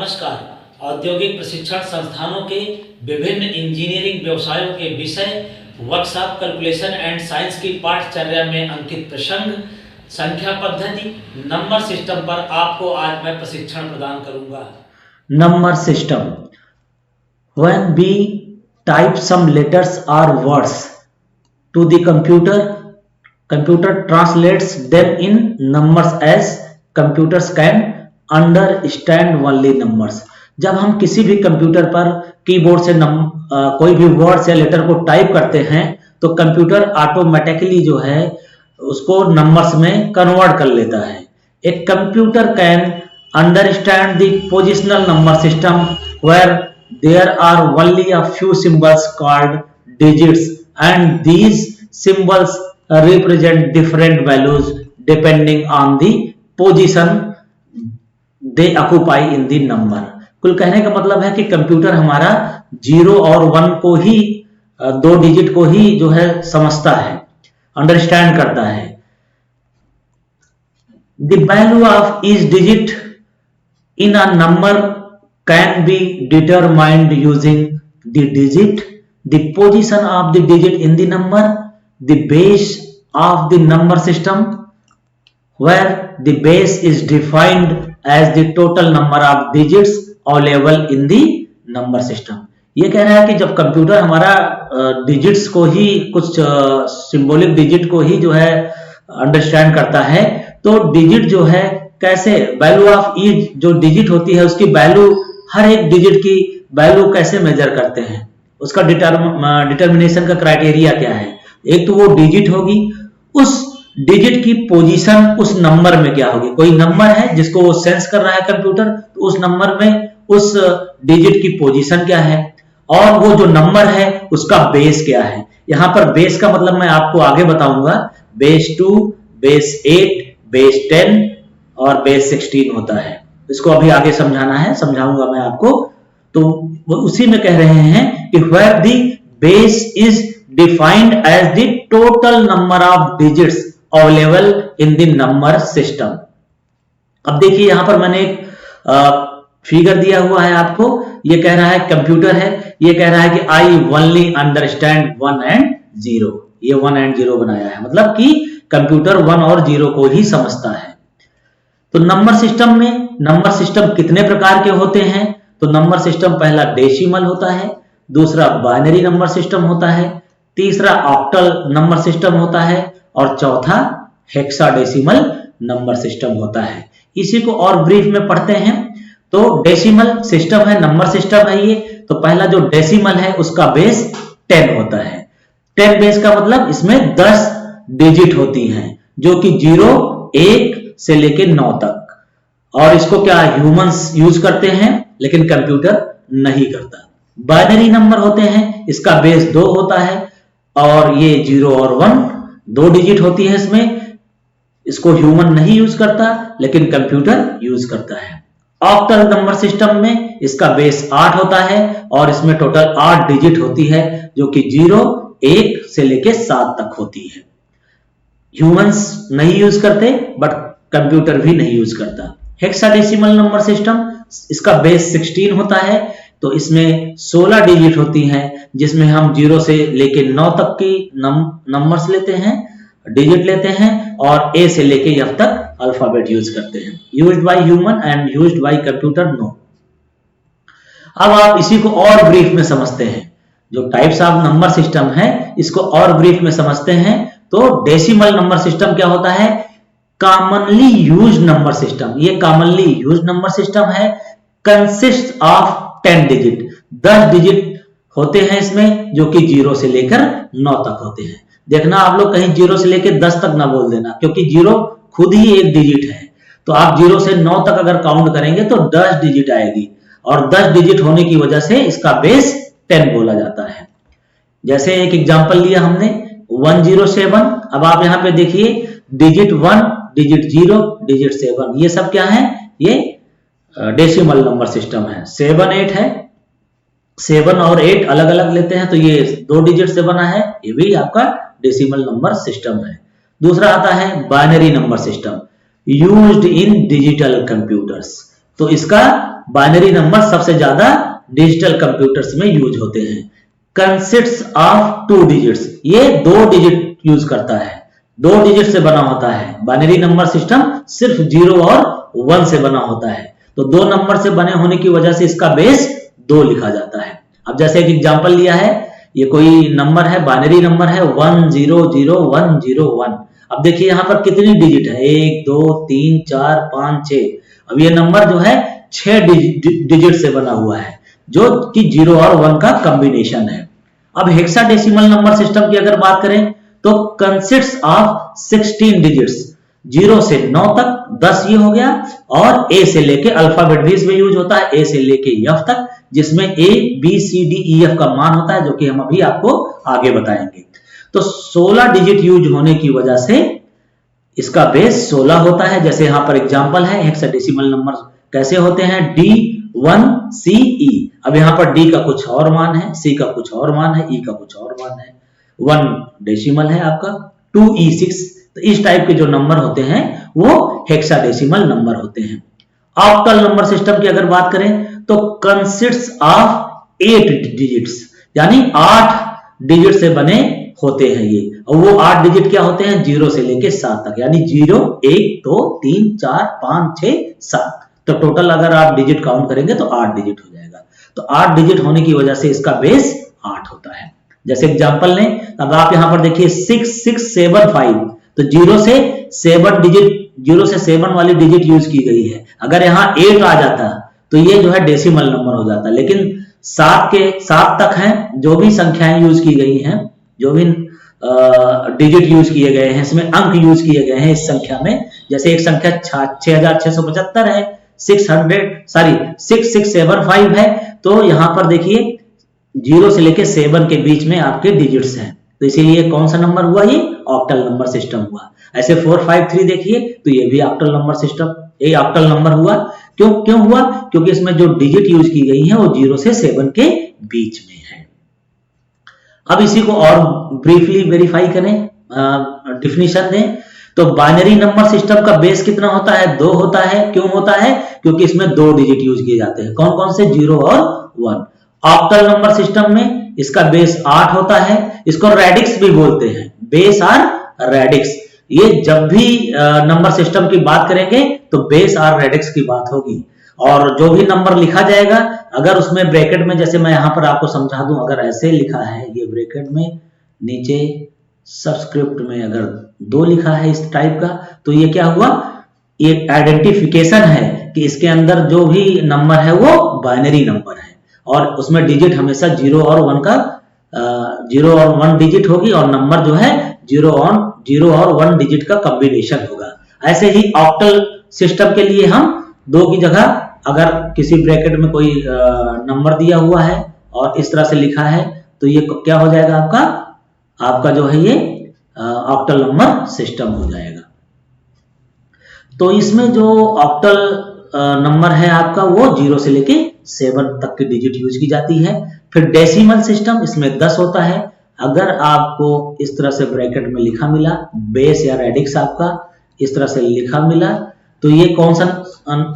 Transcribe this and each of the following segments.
नमस्कार। औद्योगिक प्रशिक्षण संस्थानों के विभिन्न इंजीनियरिंग व्यवसायों के विषय वर्कशॉप कैलकुलेशन एंड साइंस की पाठचर्या में अंकित प्रसंग संख्या पद्धति नंबर सिस्टम पर आपको आज मैं प्रशिक्षण प्रदान करूंगा। Number system. When we type some letters or words to the computer translates them in numbers as computers can understand only numbers. जब हम किसी भी कंप्यूटर पर कीबोर्ड से कोई भी वर्ड्स या लेटर को टाइप करते हैं तो कंप्यूटर ऑटोमेटिकली जो है उसको नंबर्स में कन्वर्ट कर लेता है। एक computer can understand the positional number system where there are only a few symbols called digits and these symbols represent different values depending on the position they occupy in the number। कुल कहने का मतलब है कि computer हमारा 0 और 1 को ही दो डिजिट को ही जो है समझता है, अंडरस्टैंड करता है। The value of each digit in a number can be determined using the digit, the position of the digit in the number, the base of the number system where the base is defined as the total number of digits available in the number system। ये कह रहा है कि जब computer हमारा digits को ही कुछ symbolic digit को ही जो है अंडरस्टैंड करता है तो डिजिट जो है कैसे वैल्यू ऑफ ईच जो डिजिट होती है उसकी वैल्यू हर एक डिजिट की वैल्यू कैसे मेजर करते हैं, उसका डिटर्मिनेशन का क्राइटेरिया क्या है। एक तो वो डिजिट होगी, उस डिजिट की पोजीशन उस नंबर में क्या होगी। कोई नंबर है जिसको वो सेंस कर रहा है कंप्यूटर तो उस नंबर में उस डिजिट की पोजीशन क्या है और वो जो नंबर है उसका बेस क्या है। यहां पर बेस का मतलब मैं आपको आगे बताऊंगा। बेस 2, बेस 8, बेस 10 और बेस 16 होता है। इसको अभी आगे समझाना है, समझाऊंगा मैं आपको। तो वो उसी में कह रहे हैं कि where the base is defined as the total number of digits available in the number system। अब देखिए यहां पर मैंने एक फिगर दिया हुआ है आपको। ये कह रहा है कंप्यूटर है, ये कह रहा है कि I only understand 1 and 0। ये 1 and 0 बनाया है, मतलब कि कंप्यूटर 1 और 0 को ही समझता है। तो नंबर सिस्टम में नंबर सिस्टम कितने प्रकार के होते हैं? तो नंबर सिस्टम पहला डेसिमल होता है, दूसरा बाइनरी नंबर सिस्टम होता है, तीसरा ऑक्टल नंबर सिस्टम होता है और चौथा हेक्साडेसिमल नंबर सिस्टम होता है। इसी को और ब्रीफ में पढ़ते हैं। तो डेसिमल सिस्टम है, नंबर सिस्टम है ये। तो पहला जो डेसिमल है उसका बेस 10 होता है। 10 बेस का मतलब इसमें 10 डिजिट होती हैं जो कि 0, 1 से लेके 9 तक। और इसको क्या ह्यूमंस यूज करते हैं लेकिन कंप्यूटर नहीं करता। बाइनरी नंबर होते हैं, इसका बेस 2 होता है और ये 0 और 1 2 डिजिट होती है इसमें। इसको ह्यूमन नहीं यूज करता लेकिन कंप्यूटर यूज करता है। ऑक्टल नंबर सिस्टम में इसका बेस 8 होता है और इसमें टोटल 8 डिजिट होती है जो कि 0, 1 से लेके 7 तक होती है। ह्यूमंस नहीं यूज करते बट कंप्यूटर भी नहीं यूज करता। हेक्साडेसिमल नंबर सिस्टम, इसका बेस 16 होता है। तो इसमें 16 डिजिट होती हैं जिसमें हम 0 से लेके 9 तक की नंबर्स लेते हैं, डिजिट लेते हैं और A से लेके F तक अल्फाबेट यूज करते हैं। Used by human and used by computer no. अब आप इसी को और ब्रीफ में समझते हैं। जो टाइप्स ऑफ नंबर सिस्टम है इसको और ब्रीफ में समझते हैं। तो डेसिमल नंबर सिस्टम क्या होता है? Commonly used number system. ये कॉमनली यूज्ड नंबर सिस्टम है, कंसिस्ट ऑफ 10 डिजिट। 10 डिजिट होते हैं इसमें जो कि 0 से लेकर 9 तक होते हैं। देखना आप लोग कहीं 0 से लेकर 10 तक ना बोल देना, क्योंकि 0 खुद ही एक डिजिट है। तो आप 0 से 9 तक अगर काउंट करेंगे तो 10 डिजिट आएगी और 10 डिजिट होने की वजह से इसका बेस 10 बोला जाता है। जैसे एक एग्जांपल लिया हमने 107। अब आप यहां पे देखिए डिजिट 1, डिजिट 0, डिजिट 7, ये सब क्या है? ये डेसिमल नंबर सिस्टम है। 7, 8 है, 7 और 8 अलग अलग लेते हैं तो ये 2 डिजिट से बना है, ये भी आपका डेसिमल नंबर सिस्टम है। दूसरा आता है binary number system, used in digital computers. तो इसका बाइनरी नंबर सबसे ज्यादा डिजिटल कंप्यूटर्स में यूज होते हैं। कंसिस्ट्स ऑफ 2 डिजिट्स, ये 2 डिजिट यूज करता है, 2 डिजिट से बना होता है। बाइनरी नंबर सिस्टम सिर्फ 0 और 1 से बना होता है, तो 2 नंबर से बने होने की वजह से इसका बेस 2 लिखा जाता है। अब जैसे एक एग्जांपल लिया है, ये कोई नंबर है, बाइनरी नंबर है 100101। अब देखिए यहाँ पर कितनी डिजिट है, 1 2 3 4 5 6। अब ये नंबर जो है 6 डिजिट से बना हुआ है, जो कि 0 और 1 का कॉम्बिनेशन है। अब हेक्साडेसिमल नंबर सिस्टम की अगर बात करें तो कंसिस्ट्स ऑफ 16 डिजिट्स, 0 से 9 तक, 10 ये हो गया, और ए से लेके अल्फाबेट भी इसमें यूज होता है, ए से लेके एफ तक, जिसमें A B C D E F का मान होता है, जो कि हम अभी आपको आगे बताएंगे। तो 16 डिजिट यूज होने की वजह से इसका बेस 16 होता है। जैसे यहां पर एग्जांपल है, हेक्साडेसिमल नंबर कैसे होते हैं, D1CE। अब यहां पर D का कुछ और मान है, C का कुछ और मान है, E का कुछ और मान है, 1 डेसिमल है आपका, 2E6। तो इस टाइप के जो नंबर होते हैं वो हेक्साडेसिमल नंबर होते हैं। ऑक्टल नंबर सिस्टम की अगर बात करें तो कंसिस्ट्स ऑफ 8 डिजिट्स, यानी 8 डिजिट से बने होते हैं ये, और वो 8 डिजिट क्या होते हैं, 0 से लेके 7 तक, यानी 0 1 2 3 4 5 6 7। तो टोटल अगर आप डिजिट काउंट करेंगे तो 8 डिजिट हो जाएगा। तो 8 डिजिट होने की वजह से इसका बेस 8 होता है। जैसे एग्जांपल लें, अब आप यहां पर देखिए 6675, तो 0 से 7 डिजिट, 0 से 7 वाली डिजिट यूज की गई है। अगर यहाँ 8 आ जाता तो ये जो है डेसिमल नंबर हो जाता, लेकिन 7 तक हैं जो भी संख्याएं यूज की गई हैं, जो भी डिजिट यूज किए गए हैं, इसमें अंक यूज किए गए हैं इस संख्या में। जैसे एक संख्या 6675 है, 6675 है, तो यहां पर देखिए 0 से लेके 7 के बीच में आपके डिजिट्स हैं, तो इसीलिए कौन सा नंबर हुआ, ये ऑक्टल नंबर सिस्टम हुआ। ऐसे 453 देखिए, तो ये भी ऑक्टल नंबर सिस्टम, ये ऑक्टल नंबर हुआ। क्यों हुआ, क्योंकि इसमें जो डिजिट यूज की गई है वो 0 से 7 के बीच में है। अब इसी को और ब्रीफली वेरीफाई करें, डिफिनीशन दें, तो बाइनरी नंबर सिस्टम का बेस कितना होता है, 2 होता है। क्यों होता है, क्योंकि इसमें 2 डिजिट यूज किए जाते हैं। कौन कौन से, 0 और 1। ऑक्टल नंबर सिस्टम में इसका बेस 8 होता है। इसको रेडिक्स भी बोलते हैं, बेस और रेडिक्स। ये जब भी नंबर सिस्टम की बात करेंगे तो बेस और रेडिक्स की बात होगी, और जो भी नंबर लिखा जाएगा अगर उसमें ब्रैकेट में, जैसे मैं यहां पर आपको समझा दूं, अगर ऐसे लिखा है ये ब्रैकेट में, नीचे सबस्क्रिप्ट में अगर 2 लिखा है इस टाइप का, तो ये क्या हुआ, एक आइडेंटिफिकेशन है कि इसके अंदर जो भी नंबर है वो बाइनरी नंबर है, और उसमें डिजिट हमेशा 0 और 1 का 0 और 1 डिजिट होगी, और नंबर जो है 0 और 1 डिजिट का कॉम्बिनेशन होगा। ऐसे ही ऑक्टल सिस्टम के लिए हम 2 की जगह अगर किसी ब्रैकेट में कोई नंबर दिया हुआ है और इस तरह से लिखा है, तो ये क्या हो जाएगा, आपका जो है ये ऑक्टल नंबर सिस्टम हो जाएगा। तो इसमें जो ऑक्टल नंबर है आपका, वो 0 से लेके 7 तक की डिजिट यूज की जाती है। फिर डेसिमल सिस्टम, इसमें 10 होता है। अगर आपको इस तरह से ब्रैकेट में लिखा मिला, बेस या रेडिक्स आपका इस तरह से लिखा मिला, तो ये कौन सा,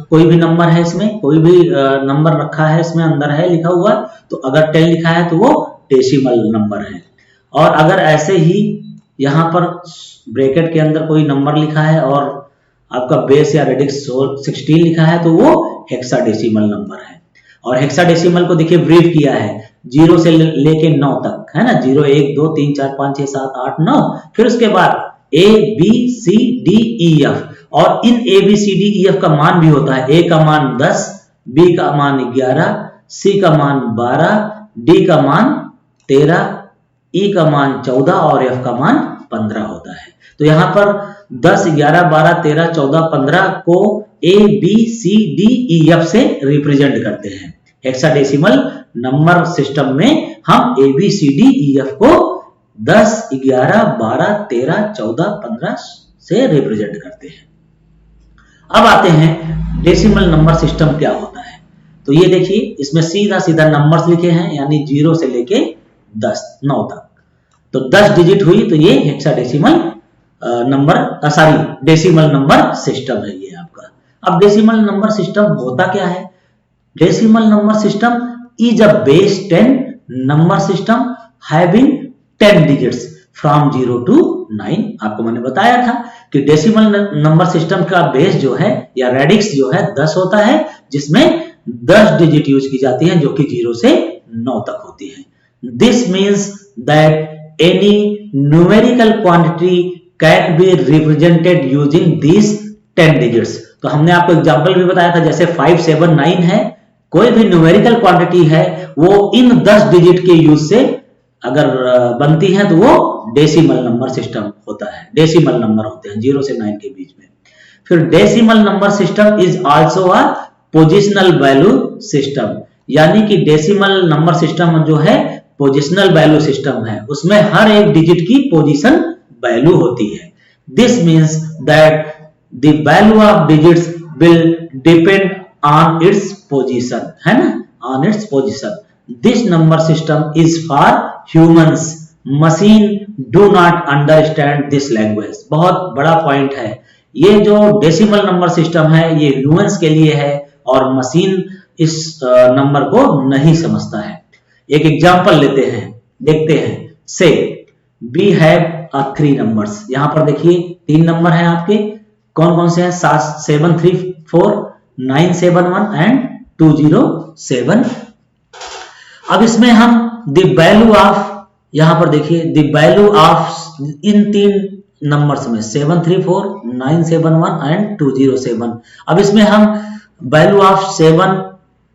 कोई भी नंबर है, इसमें कोई भी नंबर रखा है, इसमें अंदर है लिखा हुआ, तो अगर 10 लिखा है तो वो डेसिमल नंबर है। और अगर ऐसे ही यहां पर ब्रैकेट के अंदर कोई नंबर लिखा है और आपका बेस या रेडिक्स 16 लिखा है, तो वो हेक्साडेसिमल नंबर है। और हेक्साडेसिमल को देखिए ब्रीफ किया है, 0 से लेके 9 तक, है ना, 0 1 2 3 4 5 6 7 8 9, फिर उसके बाद A B C D E F, और इन A B C D E F का मान भी होता है। A का मान 10, B का मान 11, C का मान 12, D का मान 13, E का मान 14 और F का मान 15 होता है। तो यहां पर 10 11 12 13 14 15 को A B C D E F से रिप्रेजेंट करते हैं। हेक्साडेसिमल नंबर सिस्टम में हम A B C D E F को 10 11 12 13 14 15 से रिप्रेजेंट करते हैं। अब आते हैं डेसिमल नंबर सिस्टम क्या होता है। तो ये देखिए, इसमें सीधा सीधा नंबर्स लिखे हैं, यानी 0 से लेके 9 तक। तो 10 डिजिट हुई, तो ये हेक्साडेसिमल डेसिमल नंबर सिस्टम है ये आपका। अब डेसिमल नंबर सिस्टम होता क्या है, Decimal number system is a base 10 number system having 10 digits from 0 to 9। आपको मैंने बताया था कि डेसिमल नंबर सिस्टम का बेस जो है या रेडिक्स जो है 10 होता है, जिसमें 10 डिजिट यूज की जाती हैं जो कि 0 से 9 तक होती है। This means that any numerical quantity can be represented using this 10 digits. तो हमने आपको एग्जांपल भी बताया था, जैसे 5 7 9 है, कोई भी न्यूमेरिकल क्वांटिटी है वो इन 10 डिजिट के यूज से अगर बनती है तो वो डेसिमल नंबर सिस्टम होता है। डेसिमल नंबर होते हैं 0 से 9 के बीच में। फिर decimal number system is also a positional value system, यानी कि डेसिमल नंबर सिस्टम जो है पोजिशनल वैल्यू सिस्टम है, उसमें हर एक डिजिट की पोजीशन वैल्यू होती है। This means that the value of digits will depend on its position, है ना, on its position। This number system is for humans, machine do not understand this language। बहुत बड़ा पॉइंट है, ये जो डेसिमल नंबर सिस्टम है ये humans के लिए है और मशीन इस नंबर को नहीं समझता है। एक एग्जांपल लेते हैं, देखते हैं। से we have 3 numbers, यहां पर देखिए 3 नंबर हैं आपके, कौन कौन से हैं? 734 971 एंड 207। अब इसमें हम द वैल्यू ऑफ, यहां पर देखिए the value of in 3 numbers में 734 971 एंड 207। अब इसमें हम value of 7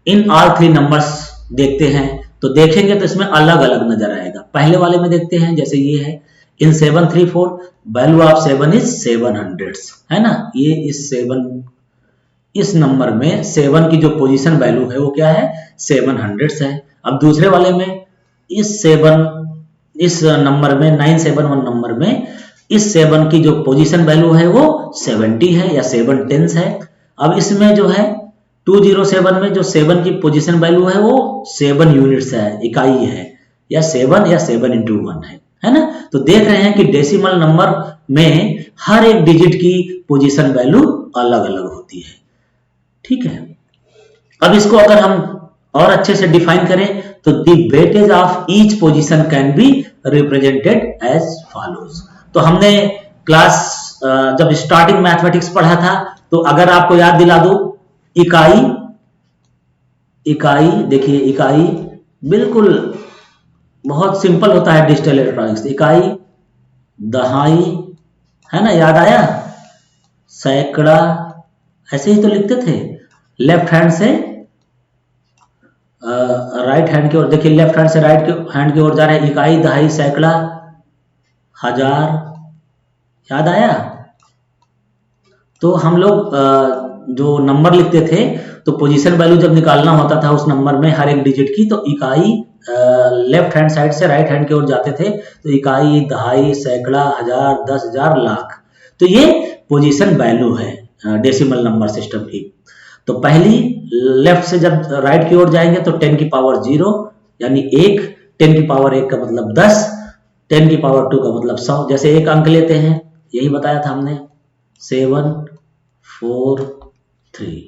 in all 3 numbers देखते हैं, तो देखेंगे तो इसमें अलग अलग नजर आएगा। पहले वाले में देखते हैं, जैसे ये है इन 734 वैल्यू ऑफ 7 इज 700, है ना, ये इस नंबर में 7 की जो पोजीशन वैल्यू है वो क्या है? 700 है। अब दूसरे वाले में इस नंबर में 971 नंबर में इस 7 की जो पोजीशन वैल्यू है वो 70 है या 7 टेंस है। अब इसमें जो है 207 में जो 7 की पोजीशन वैल्यू है वो 7 यूनिट्स है, इकाई है, या 7 into 1 है ना। तो देख रहे हैं कि डेसिमल नंबर में हर एक डिजिट की पोजीशन वैल्यू अलग अलग होती है, ठीक है। अब इसको अगर हम और अच्छे से डिफाइन करें तो the weightage of each position can be represented as follows. तो हमने क्लास जब स्टार्टिंग मैथमेटिक्स पढ़ा था, तो अगर आपको याद दिला दूं, इकाई देखिए, इकाई बिल्कुल बहुत सिंपल होता है डिजिटल इलेक्ट्रॉनिक्स। इकाई, दहाई, है ना, याद आया? सैकड़ा, ऐसे ही तो लिखते थे। लेफ्ट हैंड से राइट हैंड की ओर, देखिए लेफ्ट हैंड से राइट हैंड की ओर जा रहे हैं। इकाई, दहाई, सैकड़ा, हजार, याद आया? तो हम लोग जो नंबर लिखते थे तो पोजीशन वैल्यू जब निकालना होता था उस नंबर में हर एक डिजिट की, तो इकाई लेफ्ट हैंड साइड से राइट हैंड की ओर जाते थे, तो इकाई, दहाई, सैकड़ा, हजार, 10,000, लाख। तो ये पोजीशन वैल्यू है डेसिमल नंबर सिस्टम की। तो पहली लेफ्ट से जब राइट की ओर जाएंगे तो 10 की पावर 0 यानी 1, 10 की पावर 1 का मतलब 10, 10 की पावर 2 का मतलब 100। जैसे एक अंक लेते हैं, यही बताया था हमने, 7 4 3।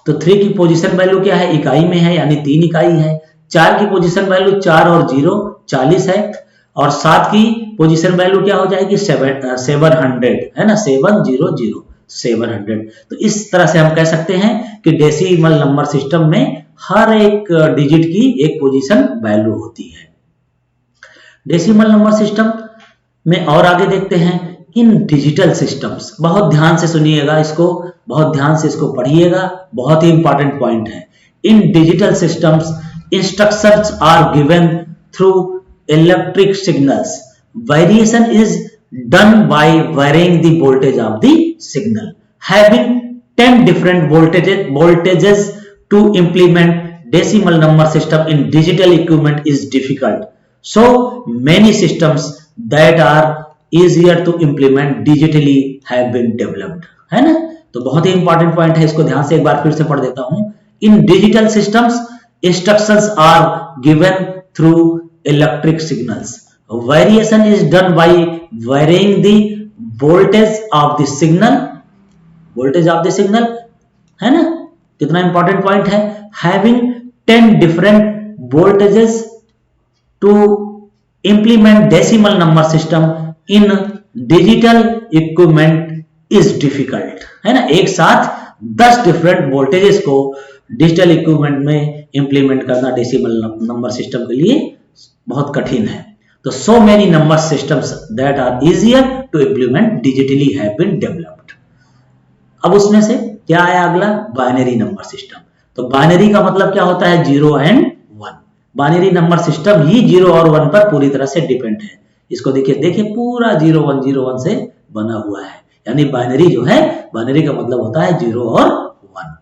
तो 3 की पोजीशन वैल्यू क्या है? इकाई में है, यानी 3 इकाई है। 4 की पोजीशन वैल्यू 4 और 0 40 है, और 7 की पोजीशन वैल्यू क्या हो जाएगी? 700, है ना, 700 700। तो इस तरह से हम कह सकते हैं कि डेसिमल नंबर सिस्टम में हर एक डिजिट की एक पोजीशन वैल्यू होती है। डेसिमल नंबर सिस्टम में और आगे देखते हैं इन डिजिटल सिस्टम्स। बहुत ध्यान से सुनिएगा इसको, बहुत ध्यान से इसको पढ़िएगा, बहुत ही इंपॉर्टेंट पॉइंट है। In digital systems instructions are given through electric signals. Variation is done by varying the voltage of the signal. Having 10 different voltages to implement decimal number system in digital equipment is difficult. So many systems that are easier to implement digitally have been developed. है ना? तो बहुत ही important point है, इसको ध्यान से एक बार फिर से पढ़ देता हूं। In digital systems, instructions are given through electric signals. Variation is done by varying the voltage of the signal, है ना, कितना इंपॉर्टेंट पॉइंट है, having 10 different voltages to implement decimal number system in digital equipment is difficult, है ना। एक साथ 10 different voltages को digital equipment में इंप्लीमेंट करना डेसिमल नंबर सिस्टम के लिए बहुत कठिन है। तो so many number systems that are easier to implement digitally have been developed. अब उसमें से क्या आया अगला, बाइनरी नंबर सिस्टम। तो बाइनरी का मतलब क्या होता है, 0 एंड 1। बाइनरी नंबर सिस्टम ही 0 और 1 पर पूरी तरह से डिपेंड है। इसको देखिए पूरा 0 1 से बना हुआ है, यानी बाइनरी जो है, बाइनरी का मतलब होता है 0 और 1।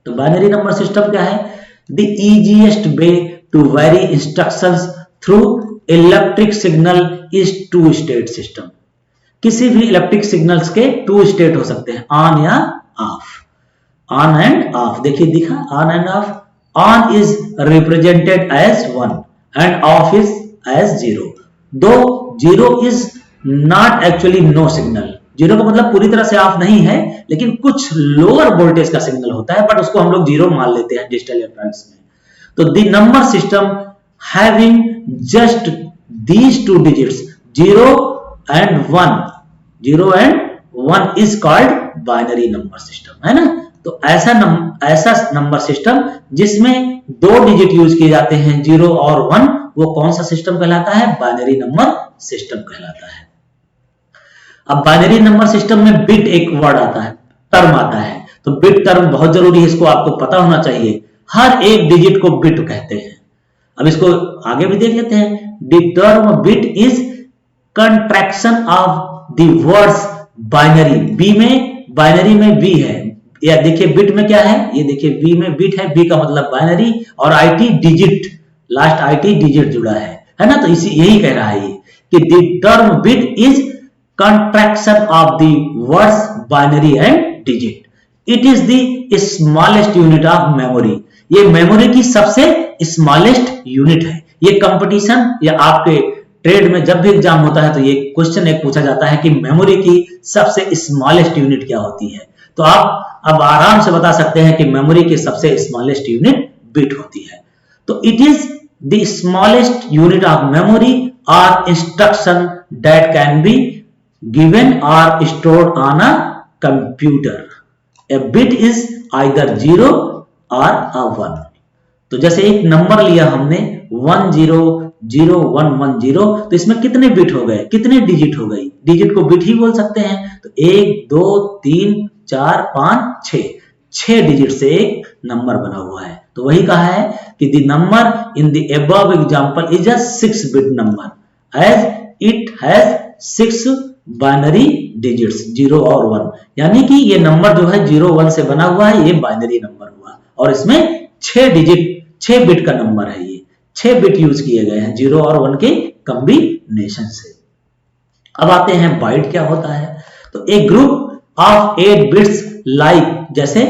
तो बाइनरी नंबर सिस्टम क्या है, the easiest way to vary instructions through electric signal is two state system. किसी भी इलेक्ट्रिक सिग्नल्स के 2 स्टेट हो सकते हैं, ऑन या ऑफ, ऑन एंड ऑफ। देखिए दिखा, on and off. On is represented as 1 and off is as 0। दो 0 is not actually no signal. 0 का मतलब पूरी तरह से ऑफ नहीं है, लेकिन कुछ लोअर वोल्टेज का सिग्नल होता है, बट उसको हम लोग 0 मान लेते हैं डिजिटल इलेक्ट्रॉनिक्स में। तो the number system having just these 2 digits 0 and 1 is called binary number system, है ना। तो ऐसा नंबर सिस्टम जिसमें 2 डिजिट यूज किए जाते हैं, 0 और 1, वो कौन सा सिस्टम कहलाता है, बाइनरी नंबर सिस्टम कहलाता है। अब बाइनरी नंबर सिस्टम में बिट एक वर्ड आता है, टर्म आता है। तो बिट टर्म बहुत जरूरी है, इसको आपको पता होना चाहिए। हर एक डिजिट को बिट कहते हैं। अब इसको आगे भी देख लेते हैं। The term bit is contraction of the words binary. Binary में बी है, या देखिए बिट में क्या है, ये देखिए बी में बिट है, बी का मतलब बाइनरी, और IT digit, last IT digit जुड़ा है ना। तो इसी यही कह रहा है ये कि the term bit is contraction of the words binary and digit. It is the smallest unit of memory. ये मेमोरी की सबसे स्मॉलेस्ट यूनिट है। ये कंपटीशन या आपके ट्रेड में जब भी एग्जाम होता है तो ये क्वेश्चन एक पूछा जाता है कि मेमोरी की सबसे स्मॉलेस्ट यूनिट क्या होती है। तो आप अब आराम से बता सकते हैं कि मेमोरी की सबसे स्मॉलेस्ट यूनिट बिट होती है। तो it is the smallest unit of memory और instruction that can be given or stored on a computer. A bit is either 0 or a 1. तो जैसे एक नंबर लिया हमने 100110, तो इसमें कितने बिट हो गए, कितने डिजिट हो गई, डिजिट को बिट ही बोल सकते हैं। तो 1 2 3 4 5 6 डिजिट से एक नंबर बना हुआ है। तो वही कहा है कि the number in the above example is a 6 bit number as it has 6 binary digits 0 और 1, यानी कि ये नंबर जो है 0 1 से बना हुआ है, ये बाइनरी नंबर हुआ, और इसमें 6 बिट का नंबर है। ये 6 बिट यूज किए गए हैं 0 और 1 के कॉम्बिनेशन से। अब आते हैं बाइट क्या होता है। तो एक ग्रुप ऑफ 8 बिट्स लाइक, जैसे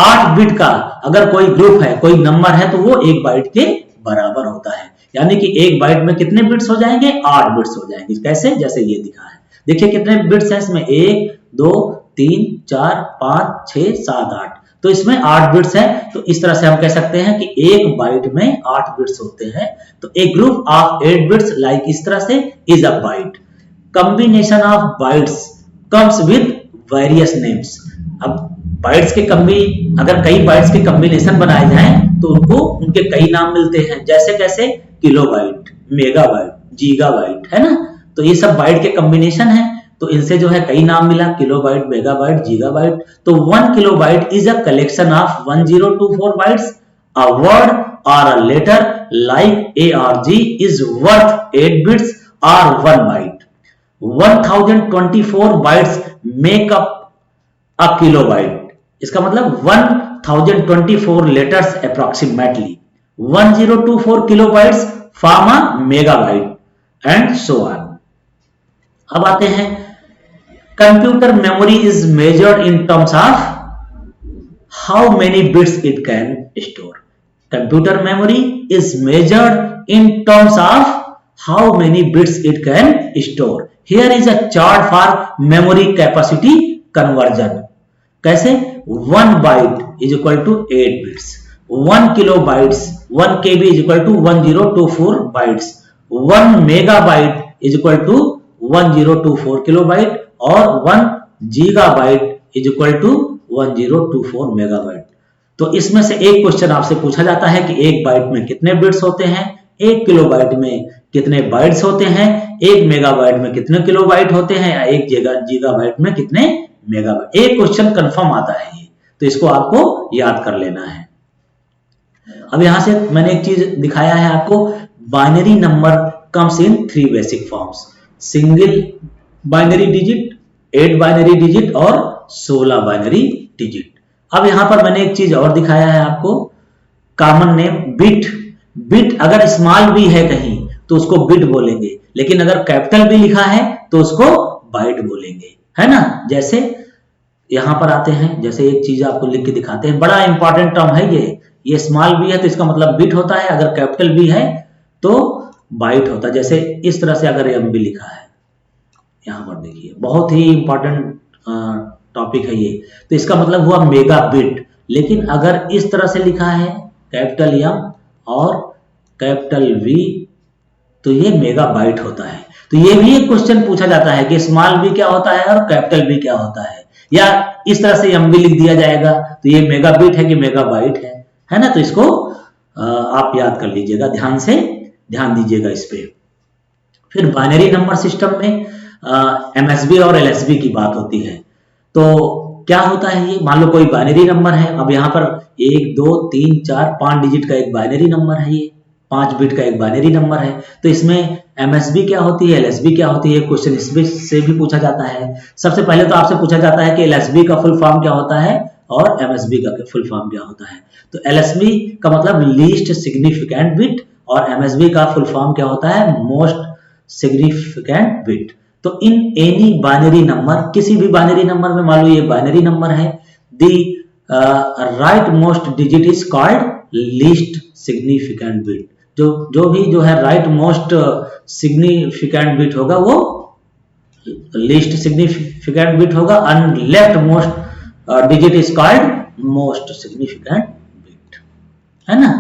8 बिट का अगर कोई ग्रुप है, कोई नंबर है, तो वो 1 बाइट के बराबर होता है। यानी कि 1 बाइट में कितने बिट्स हो जाएंगे, 8 बिट्स हो जाएंगे। कैसे, जैसे ये दिखा है, देखिए कितने बिट्स हैं इसमें, 1 2 3 4 5 6 7 8। तो इसमें 8 बिट्स हैं। तो इस तरह से हम कह सकते हैं कि 1 बाइट में 8 बिट्स होते हैं। तो एक ग्रुप ऑफ 8 बिट्स लाइक इस तरह से is a byte. Combination of bytes comes with various names. अब बाइट्स के अगर कई बाइट्स के कॉम्बिनेशन बनाए जाएं तो उनको उनके कई नाम मिलते हैं। जैसे कैसे, किलोबाइट, मेगाबाइट, गीगाबाइट, है ना। तो ये सब बाइट के कॉम्बिनेशन है, तो इनसे जो है कई नाम मिला, किलोबाइट, मेगाबाइट, गीगाबाइट। तो 1 kilobyte is a collection of 1024 bytes. A word और a letter like A or G is worth 8 bits or 1 byte. 1024 bytes make up a kilobyte. इसका मतलब 1024 letters approximately 1024 kilobytes form a megabyte and so on. अब आते हैं, computer memory is measured in terms of how many bits it can store. Computer memory is measured in terms of how many bits it can store. Here is a chart for memory capacity conversion. कैसे? 1 byte is equal to 8 bits, 1 kilo bytes 1 KB is equal to 1024 bytes, 1 megabyte is equal to 1024 kilobyte और 1 gigabyte is equal to 1024 megabyte. तो इसमें से एक question आपसे पूछा जाता है कि एक बाइट में कितने बिट्स होते हैं, एक किलोबाइट में कितने बाइट्स होते हैं, एक मेगाबाइट में कितने किलोबाइट होते हैं, या एक गीगाबाइट में कितने मेगाबाइट। एक क्वेश्चन कंफर्म आता है ये, तो इसको आपको याद कर लेना है। अब यहां से मैंने एक चीज दिखाया है आपको, binary number comes in 3 basic forms, single binary digit, 8 binary digit और 16 बाइनरी डिजिट। अब यहां पर मैंने एक चीज और दिखाया है आपको, कॉमन नेम बिट। बिट अगर स्मॉल बी है कहीं तो उसको बिट बोलेंगे, लेकिन अगर कैपिटल बी लिखा है तो उसको बाइट बोलेंगे, है ना। जैसे यहां पर आते हैं, जैसे एक चीज आपको लिख के दिखाते हैं, बड़ा इंपॉर्टेंट टर्म है ये स्मॉल बी है तो इसका मतलब बिट होता है, अगर कैपिटल बी है तो बाइट होता है। जैसे इस तरह से अगर एम बी लिखा है, यहां पर देखिए बहुत ही इंपॉर्टेंट टॉपिक है ये, तो इसका मतलब हुआ मेगा बिट। लेकिन अगर इस तरह से लिखा है कैपिटल एम और कैपिटल वी तो ये मेगा बाइट होता है। तो ये भी एक क्वेश्चन पूछा जाता है कि स्मॉल बी क्या होता है और कैपिटल बी क्या होता है, या इस तरह से एम बी लिख दिया जाएगा तो ये मेगा बिट है कि मेगा बाइट है ना। तो इसको आप याद कर लीजिएगा, ध्यान दीजिएगा इस पे। फिर बाइनरी नंबर सिस्टम में एमएसबी और एलएसबी की बात होती है। तो क्या होता है ये, मान लो कोई बाइनरी नंबर है, अब यहाँ पर 1 2 3 4 5 डिजिट का एक बाइनरी नंबर है, ये 5 बिट का एक बाइनरी नंबर है। तो इसमें एमएसबी क्या होती है, एलएसबी क्या होती है, क्वेश्चन इसमें से भी पूछा जाता है। सबसे पहले तो आपसे पूछा जाता है कि एलएसबी का फुल फॉर्म क्या होता है और एमएसबी का फुल फॉर्म क्या होता है। तो एलएसबी का मतलब लीस्ट सिग्निफिकेंट बिट और एमएसबी का फुल फॉर्म क्या होता है, मोस्ट सिग्निफिकेंट बिट। तो इन एनी बाइनरी नंबर, किसी भी बाइनरी नंबर में, मान लो ये बाइनरी नंबर है, the right most digit is called least significant bit. जो भी है राइट मोस्ट सिग्निफिकेंट बिट होगा वो लीस्ट सिग्निफिकेंट बिट होगा, and left most digit is called most significant bit, है ना।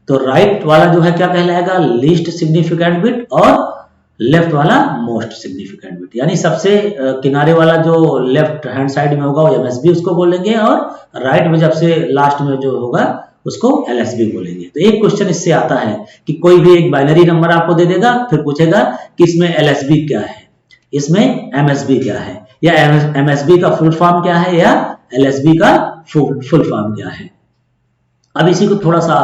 तो राइट वाला जो है क्या कहलाएगा, लीस्ट सिग्निफिकेंट बिट, और लेफ्ट वाला मोस्ट सिग्निफिकेंट बिट। यानी सबसे किनारे वाला जो लेफ्ट हैंड साइड में होगा वो एमएसबी उसको बोलेंगे, और राइट में जब से लास्ट में जो होगा उसको एलएसबी बोलेंगे। तो एक क्वेश्चन इससे आता है कि कोई भी एक बाइनरी नंबर आपको दे देगा, फिर पूछेगा कि इसमें एलएसबी क्या है, इसमें एमएसबी क्या है, या एमएसबी का फुल फॉर्म क्या है, या एलएसबी का फुल फॉर्म क्या है। अब इसी को थोड़ा सा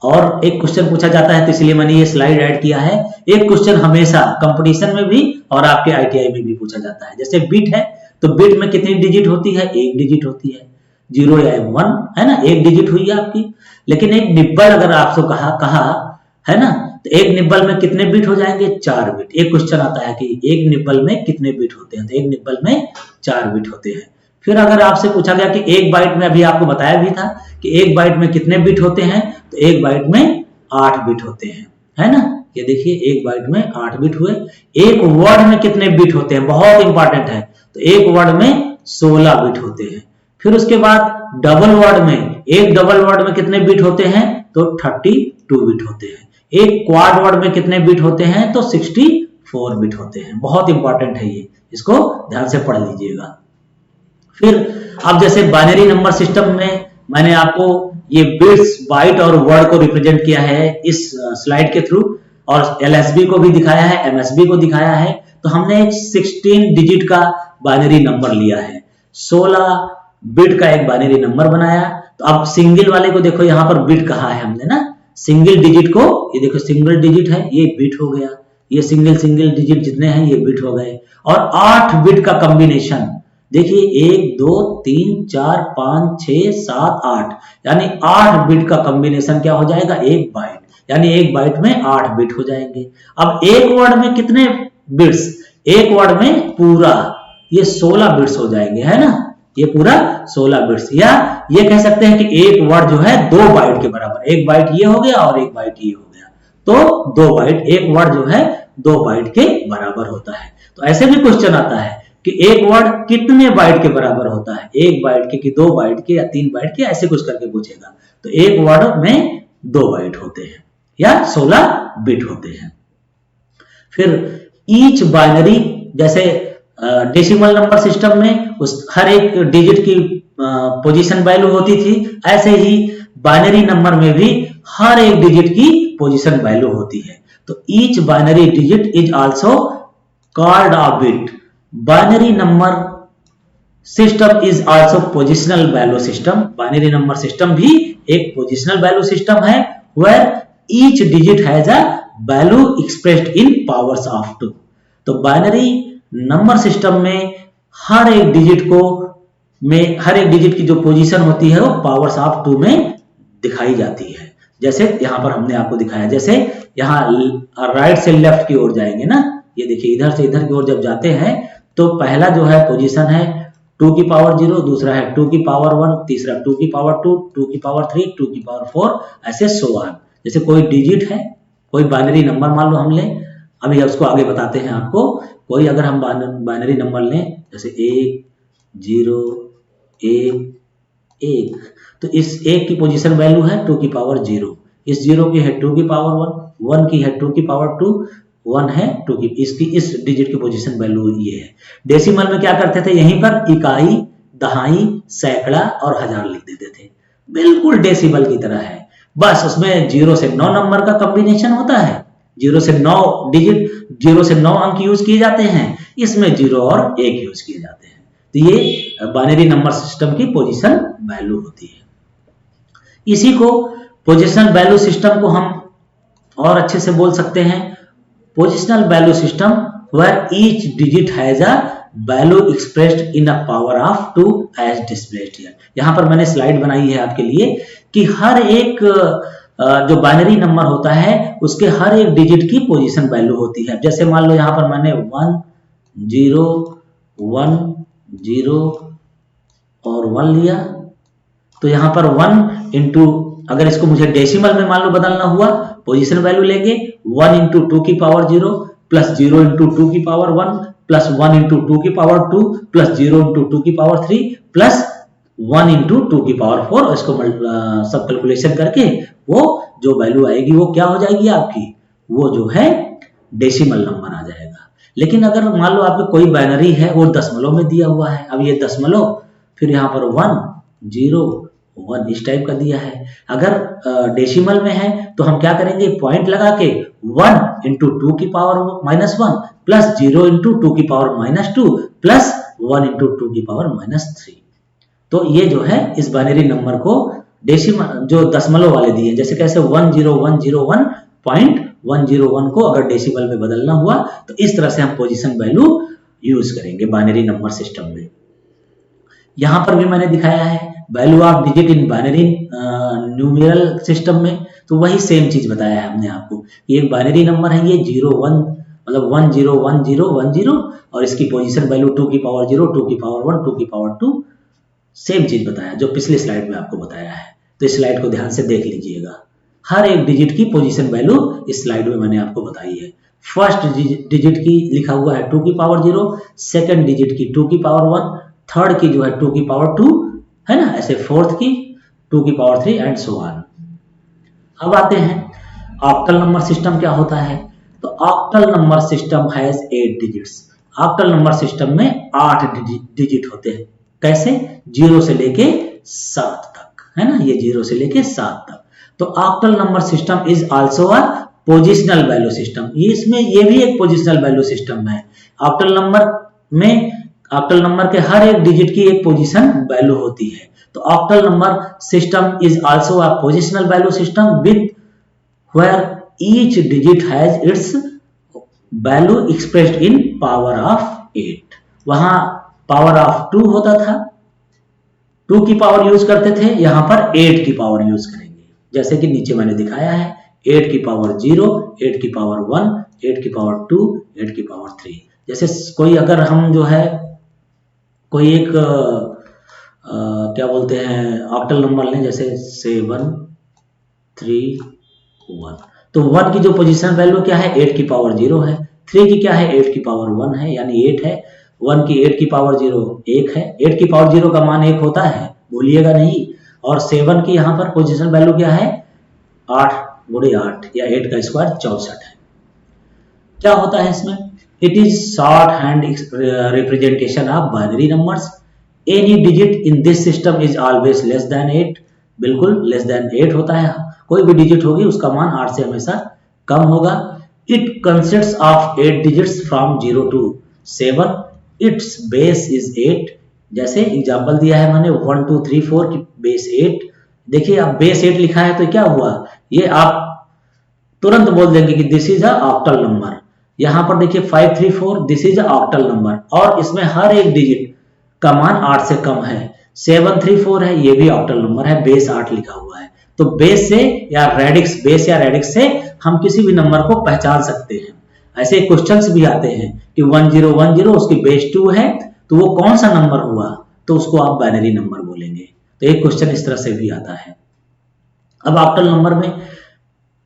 और एक क्वेश्चन पूछा जाता है, तो इसलिए मैंने ये स्लाइड ऐड किया है। एक क्वेश्चन हमेशा कंपटीशन में भी और आपके आईटीआई में भी पूछा जाता है। जैसे बिट है, तो बिट में कितनी डिजिट होती है, एक डिजिट होती है, 0 या 1, है ना, एक डिजिट हुई है आपकी। लेकिन एक निब्बल अगर आपसे कहा है ना, तो एक निब्बल में कितने बिट हो जाएंगे, 4 बिट। एक क्वेश्चन आता है कि एक निब्बल में कितने बिट होते हैं, तो एक निब्बल में 4 बिट होते हैं। फिर अगर आपसे पूछा गया कि एक बाइट में, अभी आपको बताया भी था कि एक बाइट में कितने बिट होते हैं, तो एक बाइट में 8 बिट होते हैं, है ना। ये देखिए एक बाइट में 8 बिट हुए। एक वर्ड में कितने बिट होते हैं, बहुत इंपॉर्टेंट है, तो एक वर्ड में 16 बिट होते हैं। फिर उसके बाद डबल वर्ड में, एक डबल वर्ड में कितने बिट होते हैं, तो 32 बिट होते हैं। एक क्वाड वर्ड में कितने बिट होते हैं, तो 64 बिट होते हैं। बहुत इंपॉर्टेंट है ये, इसको ध्यान से पढ़ लीजिएगा। फिर अब जैसे बाइनरी नंबर सिस्टम में मैंने आपको ये बिट्स, बाइट और वर्ड को रिप्रेजेंट किया है इस स्लाइड के थ्रू, और एलएसबी को भी दिखाया है, एमएसबी को दिखाया है। तो हमने एक 16 डिजिट का बाइनरी नंबर लिया है, 16 बिट का एक बाइनरी नंबर बनाया। तो अब सिंगल वाले को देखो, यहाँ पर बिट कहा है हमने ना, सिंगल डिजिट को, ये देखो सिंगल डिजिट है, ये बिट हो गया, ये सिंगल डिजिट जितने हैं ये बिट हो गए। और 8 बिट का कॉम्बिनेशन देखिए, 1 2 3 4 5 6 7 8, यानी 8 बिट का कॉम्बिनेशन क्या हो जाएगा, एक बाइट। यानी एक बाइट में 8 बिट हो जाएंगे। अब एक वर्ड में कितने बिट्स, एक वर्ड में पूरा ये 16 बिट्स हो जाएंगे, है ना, ये पूरा 16 बिट्स। या ये कह सकते हैं कि एक वर्ड जो है 2 बाइट के बराबर, एक बाइट ये हो गया और एक बाइट ये हो गया, तो 2 बाइट, एक वर्ड जो है 2 बाइट के बराबर होता है। तो ऐसे भी क्वेश्चन आता है कि एक वर्ड कितने बाइट के बराबर होता है, 1 बाइट के कि 2 बाइट के या 3 बाइट के, ऐसे कुछ करके पूछेगा। तो एक वर्ड में 2 बाइट होते हैं या 16 बिट होते हैं। फिर ईच बाइनरी, जैसे डेसिमल नंबर सिस्टम में उस हर एक डिजिट की पोजीशन वैल्यू होती थी, ऐसे ही बाइनरी नंबर में भी हर एक डिजिट की पोजीशन वैल्यू होती है। तो each binary digit is also called a bit. Binary number system is also positional value system. Binary number system भी एक पोजिशनल वैल्यू सिस्टम है, where each digit has a value expressed in powers of 2। तो binary number system में हर एक digit की जो position होती है वो पावर्स ऑफ 2 में दिखाई जाती है। जैसे यहां पर हमने आपको दिखाया, जैसे यहां राइट से लेफ्ट की ओर जाएंगे ना, ये देखिए इधर से इधर की ओर जब जाते हैं तो पहला जो है पोजीशन है 2 की पावर 0, दूसरा है 2 की पावर 1, तीसरा 2 की पावर 2, 2 की पावर 3, 2 की पावर 4, ऐसे सो ऑन। जैसे कोई डिजिट है, कोई बाइनरी नंबर मान लो हम लें, अभी उसको आगे बताते हैं आपको। कोई अगर हम बाइनरी नंबर लें जैसे 1 0 1 1, तो इस 1 की पोजीशन वैल्यू है 2 की पावर 0, इस 0 की है 2 की पावर 1, 1 की है 2 की पावर 2, 1 है 2 की, इसकी इस डिजिट की पोजीशन वैल्यू ये है। डेसिमल में क्या करते थे, यहीं पर इकाई, दहाई, सैकड़ा और हजार लिख देते थे, बिल्कुल डेसिमल की तरह है। बस उसमें 0 से 9 नंबर का कॉम्बिनेशन होता है, 0 से 9 डिजिट, 0 से 9 अंक यूज किए जाते हैं, इसमें 0 और 1 यूज किए जाते हैं। तो ये बाइनरी नंबर सिस्टम की पोजीशन वैल्यू होती है। इसी को पोजीशन वैल्यू सिस्टम को हम और अच्छे से बोल सकते हैं positional value system, where each digit has a value expressed in a power of 2 as displayed here. यहां पर मैंने स्लाइड बनाई है आपके लिए कि हर एक जो बाइनरी नंबर होता है उसके हर एक डिजिट की पोजीशन वैल्यू होती है। जैसे मान लो यहां पर मैंने 1 0 1 0 और 1 लिया, तो यहां पर 1 इंटू, अगर इसको मुझे डेसिमल में मान लो बदलना हुआ, पोजीशन वैल्यू लेंगे 1 इंटू 2 की पावर 0 प्लस 0 इंटू 2 की पावर 1 प्लस 1 इंटू 2 की पावर 2 प्लस 0 इंटू 2 की पावर 3 प्लस 1 इंटू 2 की पावर 4, इसको सब कैलकुलेशन करके वो जो वैल्यू आएगी वो क्या हो जाएगी आपकी, वो जो है डेसिमल नंबर आ जाएगा। लेकिन अगर मान लो आपकी कोई बाइनरी है वो दशमलव में दिया हुआ है, अब ये दशमलव, फिर यहाँ पर 1 0 1 इस टाइप का दिया है। अगर डेसिमल में है तो हम क्या करेंगे, पॉइंट लगा के 1 इंटू 2 की पावर -1 प्लस 0 इंटू 2 की पावर -2 प्लस 1 इंटू 2 की पावर -3। तो ये जो है इस बाइनरी नंबर को डेसिमल जो दशमलव वाले दिए, जैसे कैसे 10101.101 को अगर डेसिमल में बदलना हुआ तो इस तरह से हम पोजीशन वैल्यू यूज करेंगे बाइनरी नंबर सिस्टम में। यहां पर भी मैंने दिखाया है value of digit in binary numeral system में, तो वही सेम चीज बताया है हमने आपको कि एक बाइनरी नंबर है ये 0 1 मतलब 1 0 1 0 1 0 और इसकी पोजीशन वैल्यू 2 की पावर 0 2 की पावर 1 2 की पावर 2, सेम चीज बताया जो पिछले स्लाइड में आपको बताया है। तो इस स्लाइड को ध्यान से देख लीजिएगा, हर एक डिजिट की पोजीशन वैल्यू इस स्लाइड में मैंने आपको बताई है। फर्स्ट डिजिट की लिखा हुआ है 2 की पावर 0, सेकंड डिजिट की 2 की पावर 1, थर्ड की जो है 2 की पावर 2 है ना, ऐसे फोर्थ की 2 की पावर 3 एंड सो ऑन। अब आते हैं ऑक्टल नंबर सिस्टम क्या होता है। तो octal number system has 8 digits. Octal number system में 8 डिजिट होते हैं। कैसे, 0 से लेके 7 तक, है ना, ये 0 से लेके 7 तक। तो octal number system is also a positional value system, ये इसमें ये भी एक पोजिशनल वैल्यू सिस्टम है। ऑक्टल नंबर में ऑक्टल नंबर के हर एक डिजिट की एक पोजीशन वैल्यू होती है। तो octal number system is also a positional value system with where each digit has its value expressed in power of 8। वहां पावर ऑफ 2 होता था, 2 की पावर यूज करते थे, यहां पर 8 की पावर यूज करेंगे, जैसे कि नीचे मैंने दिखाया है 8 की पावर 0, 8 की पावर 1, 8 की पावर 2, 8 की पावर 3। जैसे कोई अगर हम जो है कोई एक क्या बोलते हैं ऑक्टल नंबर लें, जैसे 7 3 1, तो 1 की जो पोजीशन वैल्यू क्या है 8 की पावर 0 है, 3 की क्या है 8 की पावर 1 है यानी 8 है, 1 की 8 की पावर 0 1 है, 8 की पावर 0 का मान 1 होता है, भूलिएगा नहीं। और 7 की यहाँ पर पोजीशन वैल्यू क्या है, 8 गुणे 8 या 8 का स्क्वायर 64 है। क्या होता है इसमें, it is short hand representation of binary numbers. Any digit in this system is always less than 8, बिल्कुल लेस देन 8 होता है, कोई भी डिजिट होगी उसका मान 8 से हमेशा कम होगा। It consists of 8 digits from 0 to 7, it's base is 8। जैसे एग्जांपल दिया है मैंने 1 2 3 4 की बेस 8। देखिए अब बेस 8 लिखा है तो क्या हुआ, ये आप तुरंत बोल देंगे कि this is a octal number. यहाँ पर देखिए 534 this is a octal number, और इसमें हर एक डिजिट का मान 8 से कम है। 734 है, ये भी ऑक्टल नंबर है, बेस 8 लिखा हुआ है। तो बेस से या रेडिक्स, बेस या रेडिक्स से हम किसी भी नंबर को पहचान सकते हैं। ऐसे क्वेश्चंस भी आते हैं कि 1010 उसकी बेस 2 है, तो वो कौन सा नंबर हुआ, तो उसको आप बाइनरी नंबर बोलेंगे। तो एक क्वेश्चन इस तरह से भी आता है। अब ऑक्टल नंबर में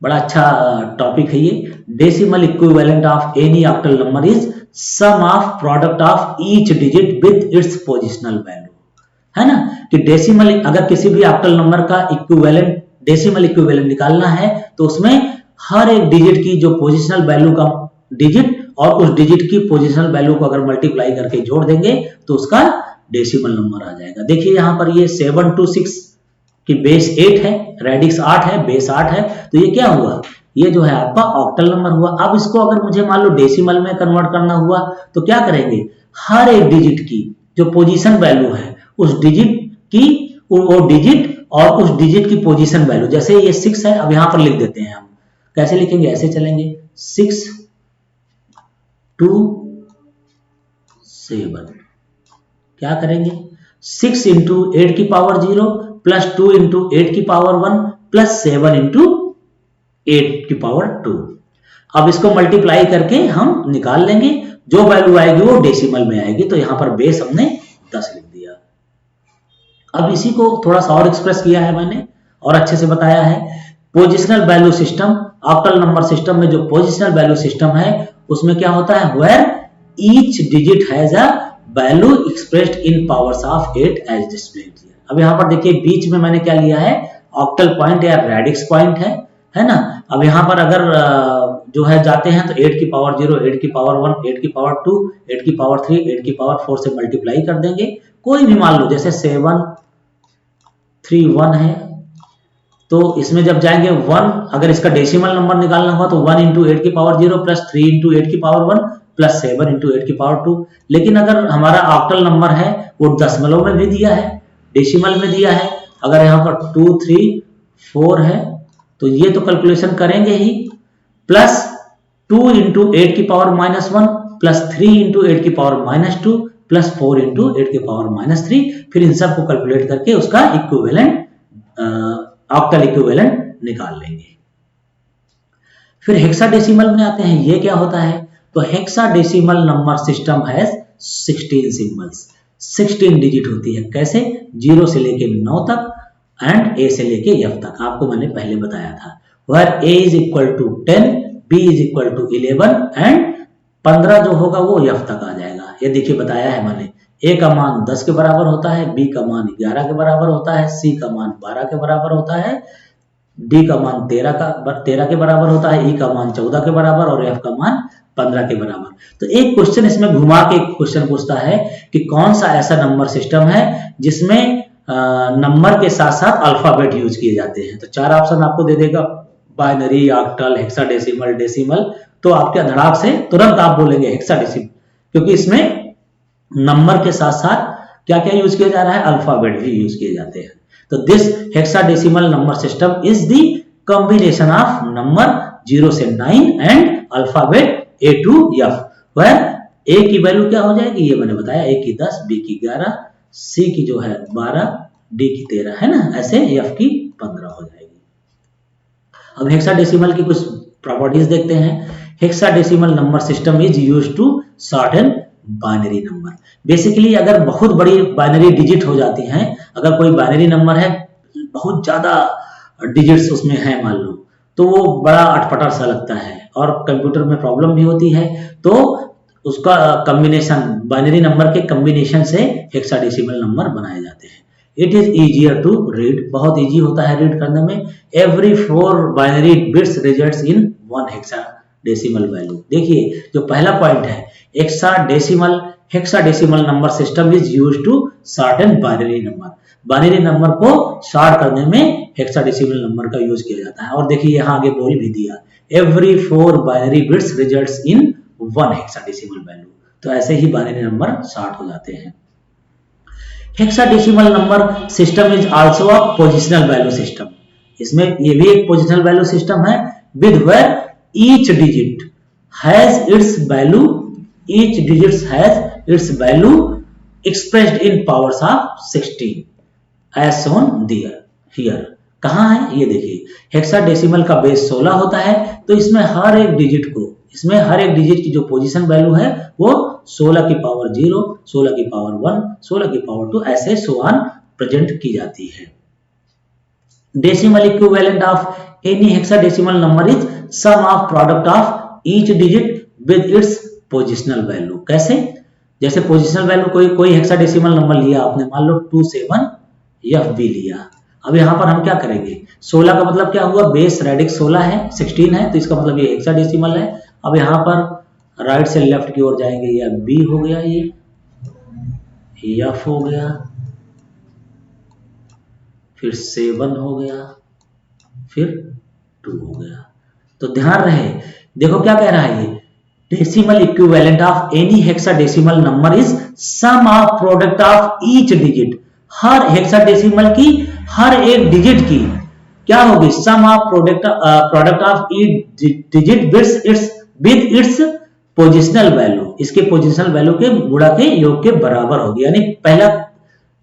बड़ा अच्छा टॉपिक है ये। Decimal equivalent of any octal number is sum of product of each digit with its positional value, है ना। कि डेसिमल, अगर किसी भी ऑक्टल नंबर का इक्विवेलेंट, डेसिमल इक्विवेलेंट निकालना है तो उसमें हर एक डिजिट की जो पोजिशनल वैल्यू का डिजिट और उस डिजिट की पोजिशनल वैल्यू को अगर मल्टीप्लाई करके जोड़ देंगे तो उसका डेसिमल नंबर आ जाएगा। देखिए यहाँ पर ये 726 कि बेस 8 है, रेडिक्स 8 है, बेस 8 है, तो ये क्या हुआ, ये जो है आपका ऑक्टल नंबर हुआ। अब इसको अगर मुझे मान लो डेसिमल में कन्वर्ट करना हुआ तो क्या करेंगे, हर एक डिजिट की जो पोजीशन वैल्यू है उस डिजिट की, वो डिजिट और उस डिजिट की पोजीशन वैल्यू, जैसे ये 6 है, अब यहां पर लिख देते हैं हम, कैसे लिखेंगे, ऐसे चलेंगे 6 2 7, क्या करेंगे 6 इंटू 8 की पावर 0 प्लस 2 इंटू 8 की पावर 1 प्लस 7 इंटू 8 की पावर 2। अब इसको मल्टीप्लाई करके हम निकाल लेंगे, जो वैल्यू आएगी वो डेसिमल में आएगी। तो यहां पर बेस हमने 10 लिख दिया। अब इसी को थोड़ा सा और एक्सप्रेस किया है मैंने और अच्छे से बताया है। Positional value system, octal number system में जो पोजिशनल वैल्यू सिस्टम है उसमें क्या होता है, where each digit has a value expressed in powers of 8 as displayed here. अब यहाँ पर देखिए बीच में मैंने क्या लिया है, ऑक्टल पॉइंट या रेडिक्स पॉइंट है ना। अब यहाँ पर अगर जो है जाते हैं तो 8 की पावर 0, 8 की पावर 1, 8 की पावर 2, 8 की पावर 3, 8 की पावर 4 से मल्टीप्लाई कर देंगे। कोई भी मान लो जैसे 7 3 1 है, तो इसमें जब जाएंगे 1, अगर इसका डेसिमल नंबर निकालना हुआ तो 1 इंटू 8 की पावर 0 प्लस 3 इंटू 8 की पावर 1 प्लस 7 इंटू 8 की पावर 2। लेकिन अगर हमारा ऑक्टल नंबर है वो दशमलव में भी दिया है, डेसिमल में दिया है। अगर यहाँ पर 2 3 4 है तो ये तो कैलकुलेशन करेंगे ही, प्लस 2 इंटू 8 की पावर -1 प्लस 3 इंटू 8 की पावर -2 प्लस 4 इंटू 8 की पावर -3, फिर इन सब को कैलकुलेट करके उसका इक्विवेलेंट, ऑक्टल इक्विवेलेंट निकाल लेंगे। फिर हेक्साडेसिमल में आते हैं। ये क्या होता है, तो हेक्साडेसिमल नंबर सिस्टम है 16 सिंबल्स, 16 डिजिट होती है। कैसे, 0 से लेके 9 तक एंड ए से लेके एफ तक, आपको मैंने पहले बताया था। Where A is equal to 10, B is equal to 11 and 15 जो होगा वो एफ तक आ जाएगा। ये देखिए बताया है मैंने, ए का मान 10 के बराबर होता है, बी का मान 11 के बराबर होता है, सी का मान 12 के बराबर होता है, डी का मान 13 के बराबर होता है, ई का मान 14 के बराबर और एफ का मान 15 के बराबर। तो एक क्वेश्चन इसमें घुमा के क्वेश्चन पूछता है कि कौन सा ऐसा नंबर सिस्टम है जिसमें नंबर के साथ साथ अल्फाबेट यूज किए जाते हैं। तो 4 ऑप्शन आपको दे देगा, बाइनरी, ऑक्टल, हेक्साडेसिमल, डेसिमल। तो आपके धड़ाक से तुरंत आप बोलेंगे हेक्साडेसिमल, क्योंकि इसमें नंबर के साथ साथ क्या क्या यूज किया जा रहा है, अल्फाबेट भी यूज किए जाते हैं। तो this hexadecimal number system is the combination of number 0 से 9 and alphabet A to F, where A की वैल्यू क्या हो जाएगी, ये मैंने बताया, A की 10, B की 11, C की जो है 12, D की 13, है ना। ऐसे F की 15 हो जाएगी। अब हेक्साडेसिमल की कुछ प्रॉपर्टीज देखते हैं। Hexadecimal number system is used to shorten binary number. Basically अगर बहुत बड़ी बाइनरी डिजिट हो जाती हैं, अगर कोई बाइनरी नंबर है बहुत ज्यादा डिजिट्स उसमें है मान लो, तो वो बड़ा अटपटा सा लगता है और कंप्यूटर में प्रॉब्लम भी होती है। तो उसका कॉम्बिनेशन, बाइनरी नंबर के कॉम्बिनेशन से हेक्साडेसिमल नंबर बनाए जाते हैं। It is easier to read, बहुत इजी होता है रीड करने में। Every 4 binary bits results in 1 hexadecimal value. देखिए जो पहला पॉइंट है, hexadecimal number system is used to sort an binary number. Binary number को सॉर्ट करने में हेक्साडेसिमल नंबर का यूज किया जाता है। और देखिए यहाँ आगे बोल भी दिया, every 4 binary bits results in 1 hexadecimal value. तो ऐसे ही बाइनरी नंबर सॉर्ट हो जाते हैं। Hexadecimal number system is also a positional value system. इसमें ये भी एक पोजिशनल वैल्यू सिस्टम है, with where each digit has its value, each digit has its value expressed in powers of 16 as shown here. कहाँ है ये देखिए, hexadecimal का बेस 16 होता है, तो इसमें हर एक डिजिट की जो पोजीशन वैल्यू है वो 16 की पावर 0, 16 की पावर 1, 16 की पावर 2 ऐसे सो ऑन प्रेजेंट की जाती है। Decimal equivalent of any hexadecimal number is sum of product of each digit with its positional value. कैसे? जैसे पोजिशनल वैल्यू कोई हेक्साडेसिमल नंबर लिया आपने, मान लो 27FB लिया। अब यहाँ पर हम क्या करेंगे, 16 का मतलब क्या हुआ, बेस रेडिक्स 16 है, 16 है, तो इसका मतलब ये हेक्साडेसिमल है। अब यहाँ पर राइट से लेफ्ट की ओर जाएंगे, ये B हो गया, ये F हो गया, फिर 7 हो गया, फिर 2 हो गया। तो ध्यान रहे, देखो क्या कह रहा है ये, decimal equivalent of any hexadecimal number is sum of product of each digit. हर हेक्साडेसिमल की हर एक डिजिट की क्या होगी, sum of product of each digit with its positional value. इसके पोजिशनल वैल्यू के गुणा के योग के बराबर होगी। यानी पहला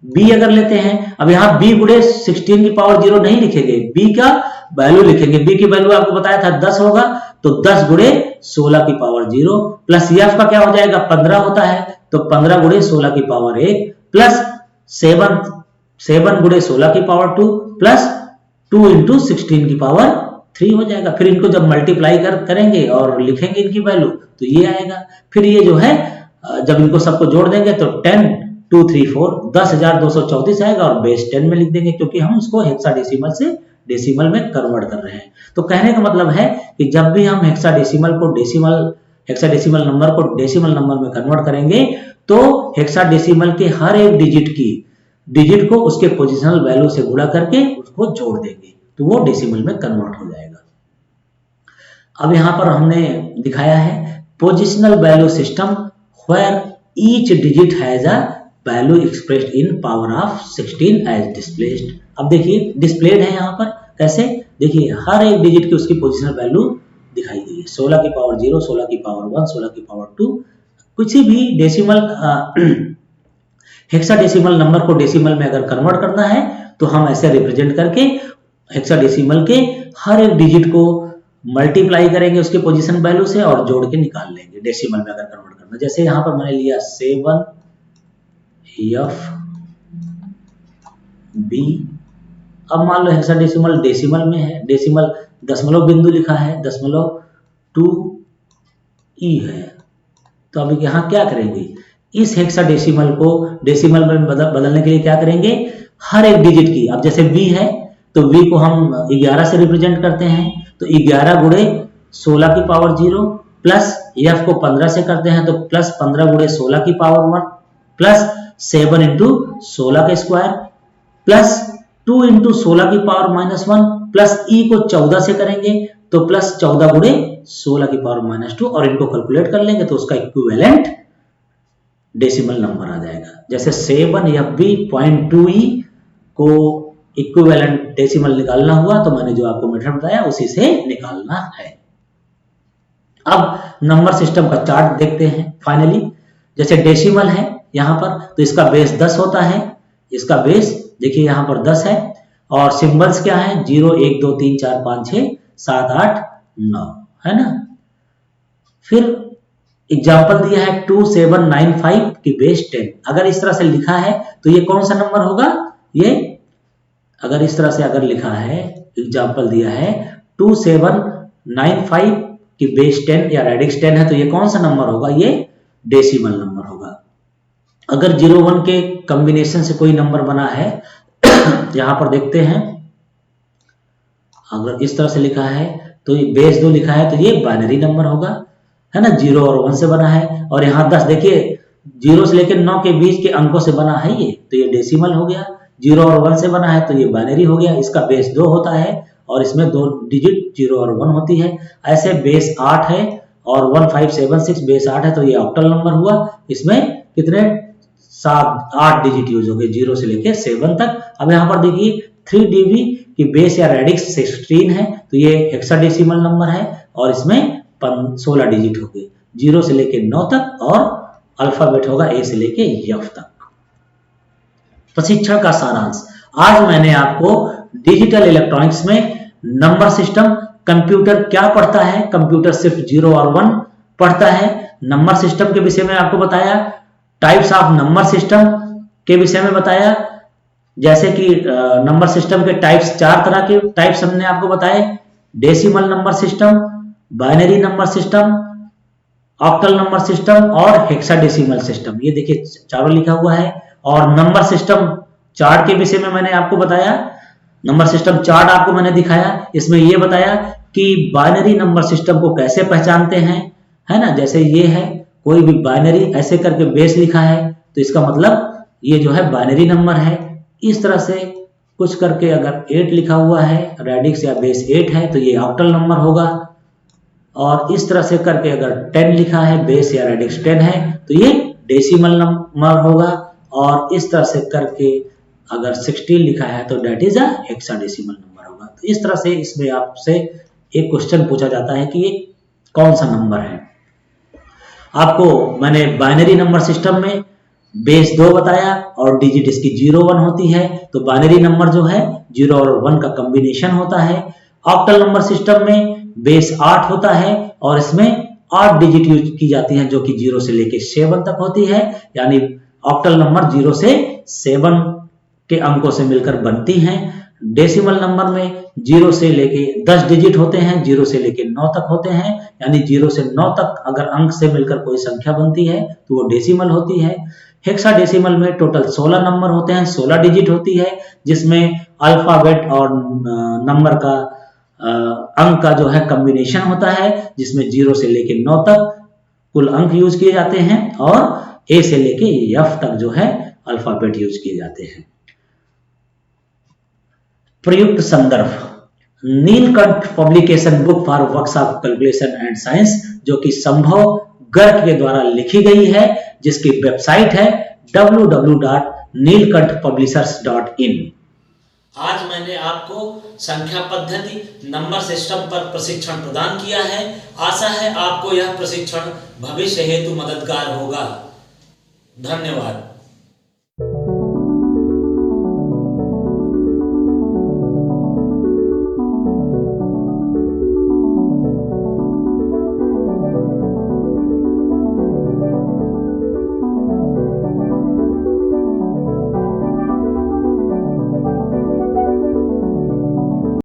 B अगर लेते हैं, अब यहाँ B गुणे 16 की पावर 0 नहीं लिखेंगे, B का वैल्यू लिखेंगे। B की वैल्यू आपको बताया था 10 होगा, तो 10 गुणे 16 की पावर 0 प्लस F का क्या हो जाएगा, 15 होता है, तो 15 गुणे 16 की पावर 1 प्लस 7 गुणे 16 की पावर 2 प्लस 2 इंटू 16 की पावर 3 हो जाएगा। फिर इनको जब मल्टीप्लाई करेंगे और लिखेंगे इनकी वैल्यू, तो ये आएगा। फिर ये जो है जब इनको सबको जोड़ देंगे तो 10 2 3 4 10,234 आएगा और बेस 10 में लिख देंगे, क्योंकि हम इसको हेक्साडेसिमल से डेसिमल में कन्वर्ट कर रहे हैं। तो कहने का मतलब है कि जब भी हम हेक्साडेसिमल हेक्साडेसिमल नंबर को डेसिमल नंबर में कन्वर्ट करेंगे, तो हेक्साडेसिमल के हर एक डिजिट को उसके पोजिशनल वैल्यू से गुणा करके उसको जोड़ देंगे, तो वो डेसिमल में कन्वर्ट हो जाएगा। अब यहाँ पर हमने दिखाया है positional value system where each digit has a value expressed in power of 16 as displaced. अब देखिए डिस्प्लेड है यहाँ पर, कैसे, देखिए हर एक डिजिट की उसकी पोजिशनल वैल्यू दिखाई गई है, 16 की पावर 0, 16 की पावर 1, 16 की पावर 2। किसी भी डेसिमल हेक्साडेसिमल नंबर को डेसिमल में अगर कन्वर्ट करना है, तो हम ऐसे रिप्रेजेंट करके हेक्साडेसिमल के हर एक डिजिट को मल्टीप्लाई करेंगे उसके पोजीशन वैल्यू से और जोड़ के निकाल लेंगे डेसिमल में अगर कन्वर्ट करना। जैसे यहाँ पर मैंने लिया 7FB। अब मान लो हेक्साडेसिमल डेसिमल में है, डेसिमल दशमलव बिंदु लिखा है, 0.2E है। तो अब यहाँ क्या करेंगे, इस हेक्साडेसिमल को डेसिमल में बदलने के लिए क्या करेंगे, हर एक डिजिट की, अब जैसे B है तो V को हम 11 से रिप्रेजेंट करते हैं, तो 11 गुणे 16 की पावर 0 प्लस F को 15 से करते हैं, तो प्लस 15 गुणे 16 की पावर 1 प्लस 7 इंटू 16 का स्क्वायर प्लस 2 इंटू 16 की पावर -1 प्लस E को 14 से करेंगे, तो प्लस 14 गुणे 16 की पावर -2, और इनको कैलकुलेट कर लेंगे तो उसका इक्विवेलेंट डेसिमल नंबर आ जाएगा। जैसे 7FB.2E को इक्विवेलेंट डेसिमल निकालना हुआ, तो मैंने जो आपको मेथड बताया उसी से निकालना है। अब नंबर सिस्टम का चार्ट देखते हैं। फाइनली जैसे डेसिमल है यहाँ पर, तो इसका बेस 10 होता है, इसका बेस देखिए यहाँ पर 10 है, और सिंबल्स क्या है, 0 1 2 3 4 5 6 7 8 9 है ना। फिर एग्जाम्पल दिया है 2795 की बेस 10। अगर इस तरह से लिखा है तो ये कौन सा नंबर होगा, ये अगर इस तरह से अगर लिखा है, एग्जाम्पल दिया है 2795 की बेस 10 या रेडिक्स 10 है, तो ये कौन सा नंबर होगा, ये डेसिमल नंबर होगा। अगर 0-1 के कॉम्बिनेशन से कोई नंबर बना है यहां पर देखते हैं, अगर इस तरह से लिखा है तो बेस 2 लिखा है तो ये बाइनरी नंबर होगा, है ना। 0 और 1 से बना है और यहाँ 10 देखिए 0 से लेकर 9 के बीच के अंकों से बना है ये, तो ये डेसिमल हो गया। 0 और 1 से बना है तो ये बाइनरी हो गया। इसका बेस 2 होता है और इसमें 2 डिजिट 0 और 1 होती है। ऐसे बेस 8 है और 1576 बेस 8 है तो ये ऑक्टल नंबर हुआ। इसमें कितने 8 डिजिट यूज हो गए 0 से लेकर 7 तक। अब यहाँ पर देखिए 3dB की बेस या रेडिक्स 16 है तो ये हेक्साडेसिमल नंबर है और इसमें 16 डिजिट हो गए 0 से लेकर 9 तक और अल्फाबेट होगा A से लेके F तक। प्रशिक्षण का सारांश, आज मैंने आपको डिजिटल इलेक्ट्रॉनिक्स में नंबर सिस्टम, कंप्यूटर क्या पढ़ता है, कंप्यूटर सिर्फ 0 और 1 पढ़ता है, नंबर सिस्टम के विषय में आपको बताया, टाइप्स ऑफ नंबर सिस्टम के विषय में बताया, जैसे कि नंबर सिस्टम के टाइप्स 4 तरह के टाइप्स हमने आपको बताए, decimal number system, binary number system, octal number system और हेक्साडेसिमल सिस्टम। ये देखिए चारों लिखा हुआ है। और नंबर सिस्टम चार्ट के विषय में मैंने आपको बताया, नंबर सिस्टम चार्ट आपको मैंने दिखाया। इसमें ये बताया कि बाइनरी नंबर सिस्टम को कैसे पहचानते हैं, है ना। जैसे ये है कोई भी बाइनरी ऐसे करके बेस लिखा है तो इसका मतलब ये जो है बाइनरी नंबर है। इस तरह से कुछ करके अगर 8 लिखा हुआ है, रेडिक्स या बेस 8 है तो ये ऑक्टल नंबर होगा। और इस तरह से करके अगर 10 लिखा है, बेस या रेडिक्स 10 है तो ये डेसिमल नंबर होगा। और इस तरह से करके अगर 16 लिखा है तो that is a hexadecimal number होगा। तो इस तरह से इसमें आपसे एक क्वेश्चन पूछा जाता है कि ये कौन सा नंबर है। आपको मैंने बाइनरी नंबर सिस्टम में बेस 2 बताया और डिजिट इसकी 0-1 होती है, तो बाइनरी नंबर जो है 0 और 1 का कॉम्बिनेशन होता है। ऑक्टल नंबर सिस्टम में बेस 8 होता है और इसमें 8 डिजिट यूज की जाती हैं जो कि 0 से लेकर 7 तक होती है, यानी ऑक्टल नंबर 0 से 7 के अंकों से मिलकर बनती हैं। डेसिमल नंबर में 0 से लेके 10 डिजिट होते हैं, 0 से लेके 9 तक होते हैं, यानी 0 से 9 तक अगर अंक से मिलकर कोई संख्या बनती है तो वो डेसिमल होती है। हेक्साडेसिमल में टोटल 16 नंबर होते हैं, 16 डिजिट होती है, जिसमें अल्फाबेट और नंबर का अंक का जो है कॉम्बिनेशन होता है, जिसमें 0 से लेके 9 तक कुल अंक यूज किए जाते हैं और A से लेके F तक जो है अल्फाबेट यूज किए जाते हैं। प्रयुक्त संदर्भ, Neelkanth publication book for workshop calculation and science, जो कि संभव गर्ग के द्वारा लिखी गई है, जिसकी वेबसाइट है www.neelkanthpublishers.in। आज मैंने आपको संख्या पद्धति नंबर सिस्टम पर प्रशिक्षण प्रदान किया है। आशा है आपको यह प्रशिक्षण भविष्य हेतु मददगार होगा। धन्यवाद।